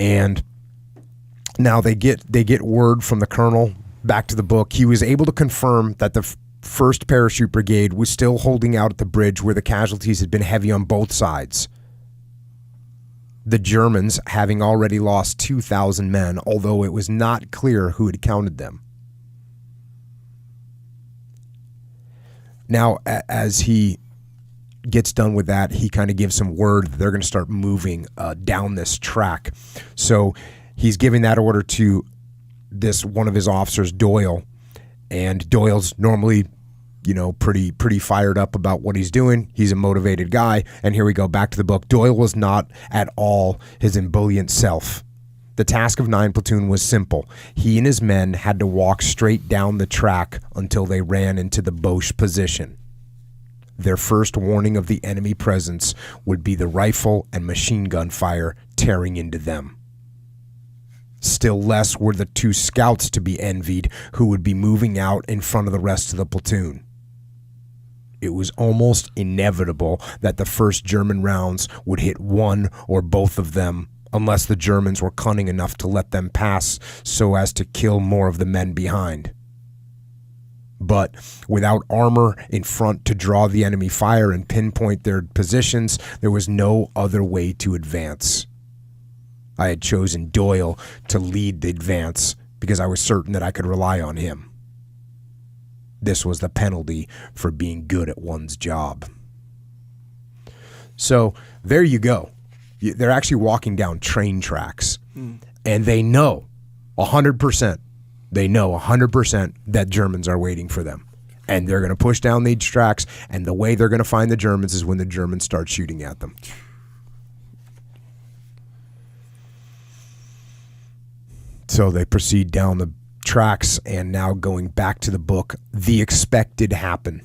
And now they get word from the colonel back to the book. He was able to confirm that the 1st Parachute Brigade was still holding out at the bridge where the casualties had been heavy on both sides. The Germans having already lost 2,000 men, although it was not clear who had counted them. Now, as he gets done with that, he kind of gives some word that they're going to start moving down this track. So he's giving that order to one of his officers, Doyle, and Doyle's normally, pretty fired up about what he's doing. He's a motivated guy. And here we go, back to the book. Doyle was not at all his ebullient self. The task of 9 Platoon was simple. He and his men had to walk straight down the track until they ran into the Boche position. Their first warning of the enemy presence would be the rifle and machine gun fire tearing into them. Still less were the 2 scouts to be envied who would be moving out in front of the rest of the platoon. It was almost inevitable that the first German rounds would hit one or both of them unless the Germans were cunning enough to let them pass so as to kill more of the men behind. But without armor in front to draw the enemy fire and pinpoint their positions, there was no other way to advance. I had chosen Doyle to lead the advance because I was certain that I could rely on him. This was the penalty for being good at one's job. So there you go. They're actually walking down train tracks, and they know 100%. They know 100% that Germans are waiting for them, and they're going to push down these tracks, and the way they're going to find the Germans is when the Germans start shooting at them. So they proceed down the tracks, and now going back to the book, the expected happened.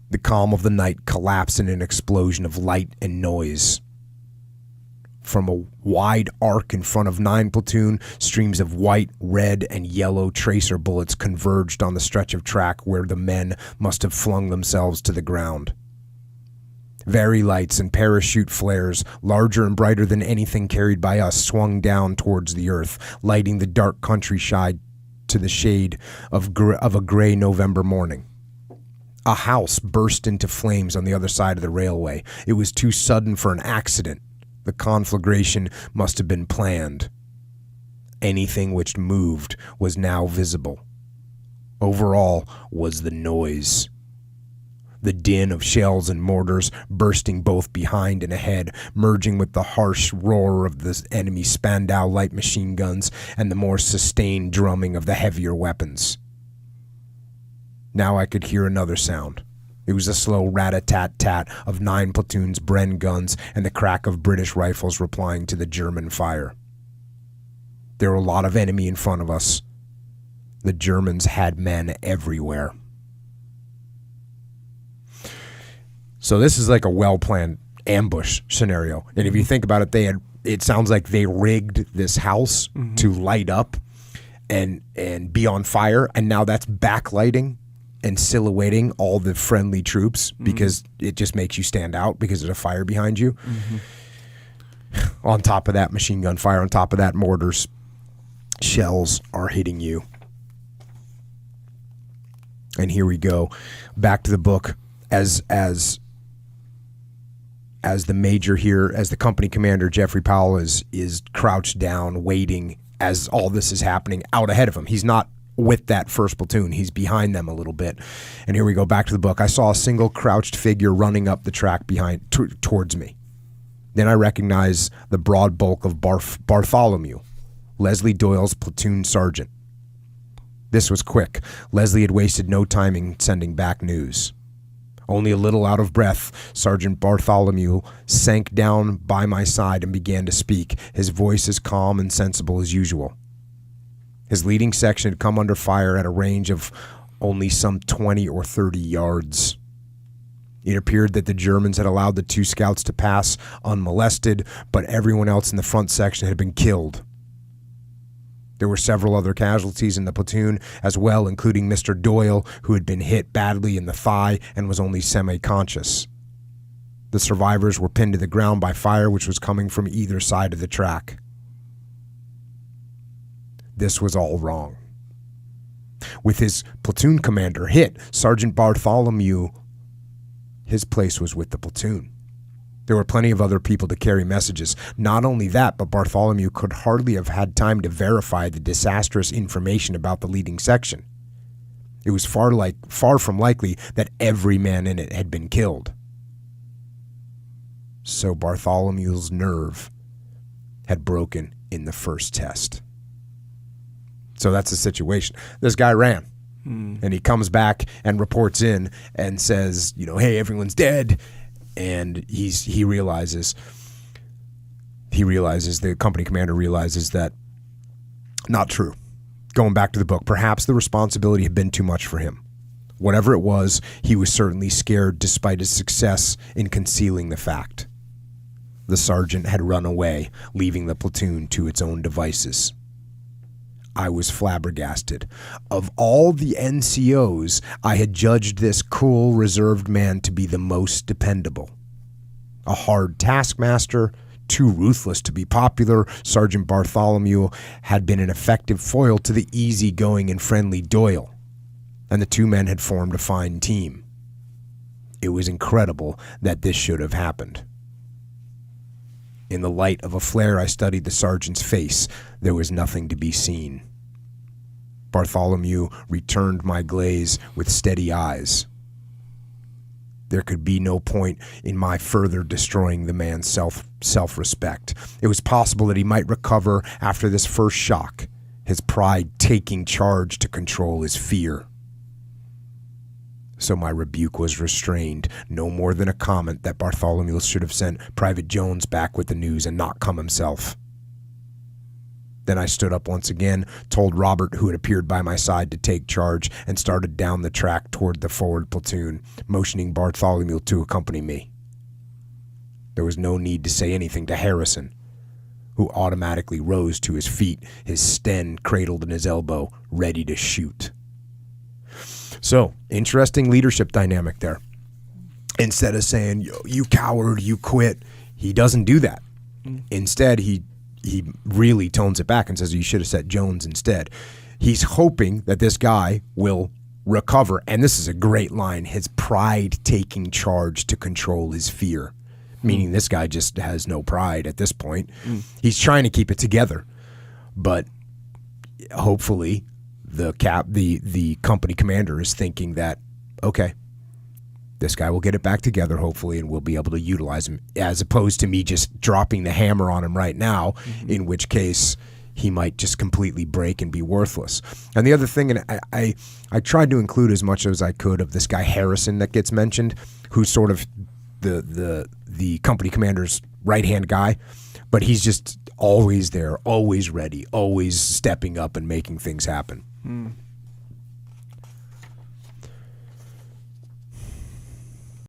The calm of the night collapsed in an explosion of light and noise. From a wide arc in front of 9 Platoon, streams of white, red, and yellow tracer bullets converged on the stretch of track where the men must have flung themselves to the ground. Very lights and parachute flares, larger and brighter than anything carried by us, swung down towards the earth, lighting the dark countryside to the shade of a gray November morning. A house burst into flames on the other side of the railway. It was too sudden for an accident. The conflagration must have been planned. Anything which moved was now visible. Overall was the noise. The din of shells and mortars bursting both behind and ahead, merging with the harsh roar of the enemy Spandau light machine guns and the more sustained drumming of the heavier weapons. Now I could hear another sound. It was the slow rat-a-tat-tat of 9 Platoon's Bren guns and the crack of British rifles replying to the German fire. There were a lot of enemy in front of us. The Germans had men everywhere. So this is like a well-planned ambush scenario. And if you think about it, it sounds like they rigged this house to light up and be on fire, and now that's backlighting and silhouetting all the friendly troops because it just makes you stand out because there's a fire behind you. On top of that, machine gun fire, on top of that, mortars, shells are hitting you. And here we go, back to the book. As the major here, as the company commander, Geoffrey Powell, is crouched down, waiting as all this is happening out ahead of him. He's not with that first platoon. He's behind them a little bit. And here we go, back to the book. I saw a single crouched figure running up the track towards me. Then I recognized the broad bulk of Bartholomew, Leslie Doyle's platoon sergeant. This was quick. Leslie had wasted no time in sending back news. Only a little out of breath, Sergeant Bartholomew sank down by my side and began to speak, his voice as calm and sensible as usual. His leading section had come under fire at a range of only some 20 or 30 yards. It appeared that the Germans had allowed the 2 scouts to pass unmolested, but everyone else in the front section had been killed. There were several other casualties in the platoon as well, including Mr. Doyle, who had been hit badly in the thigh and was only semi-conscious. The survivors were pinned to the ground by fire which was coming from either side of the track. This was all wrong. With his platoon commander hit, Sergeant Bartholomew, his place was with the platoon. There were plenty of other people to carry messages. Not only that, but Bartholomew could hardly have had time to verify the disastrous information about the leading section. It was far from likely that every man in it had been killed. So Bartholomew's nerve had broken in the first test. So that's the situation. This guy ran, and he comes back and reports in and says, hey, everyone's dead. And he realizes, the company commander realizes that not true. Going back to the book, perhaps the responsibility had been too much for him. Whatever it was, he was certainly scared despite his success in concealing the fact. The sergeant had run away, leaving the platoon to its own devices. I was flabbergasted. Of all the NCOs, I had judged this cool, reserved man to be the most dependable. A hard taskmaster, too ruthless to be popular, Sergeant Bartholomew had been an effective foil to the easygoing and friendly Doyle, and the two men had formed a fine team. It was incredible that this should have happened. In the light of a flare, I studied the sergeant's face. There was nothing to be seen. Bartholomew returned my gaze with steady eyes. There could be no point in my further destroying the man's self-respect. It was possible that he might recover after this first shock, his pride taking charge to control his fear. So my rebuke was restrained, no more than a comment that Bartholomew should have sent Private Jones back with the news and not come himself. Then I stood up once again, told Robert, who had appeared by my side, to take charge, and started down the track toward the forward platoon, motioning Bartholomew to accompany me. There was no need to say anything to Harrison, who automatically rose to his feet, his Sten cradled in his elbow, ready to shoot. So, interesting leadership dynamic there. Instead of saying, you coward, you quit, he doesn't do that. Instead, he really tones it back and says, you should have set Jones instead. He's hoping that this guy will recover. And this is a great line, his pride taking charge to control his fear. Meaning this guy just has no pride at this point. He's trying to keep it together. But hopefully the company commander is thinking that, okay, this guy will get it back together, hopefully, and we'll be able to utilize him, as opposed to me just dropping the hammer on him right now, in which case he might just completely break and be worthless. And the other thing, and I tried to include as much as I could of this guy Harrison that gets mentioned, who's sort of the company commander's right-hand guy, but he's just always there, always ready, always stepping up and making things happen.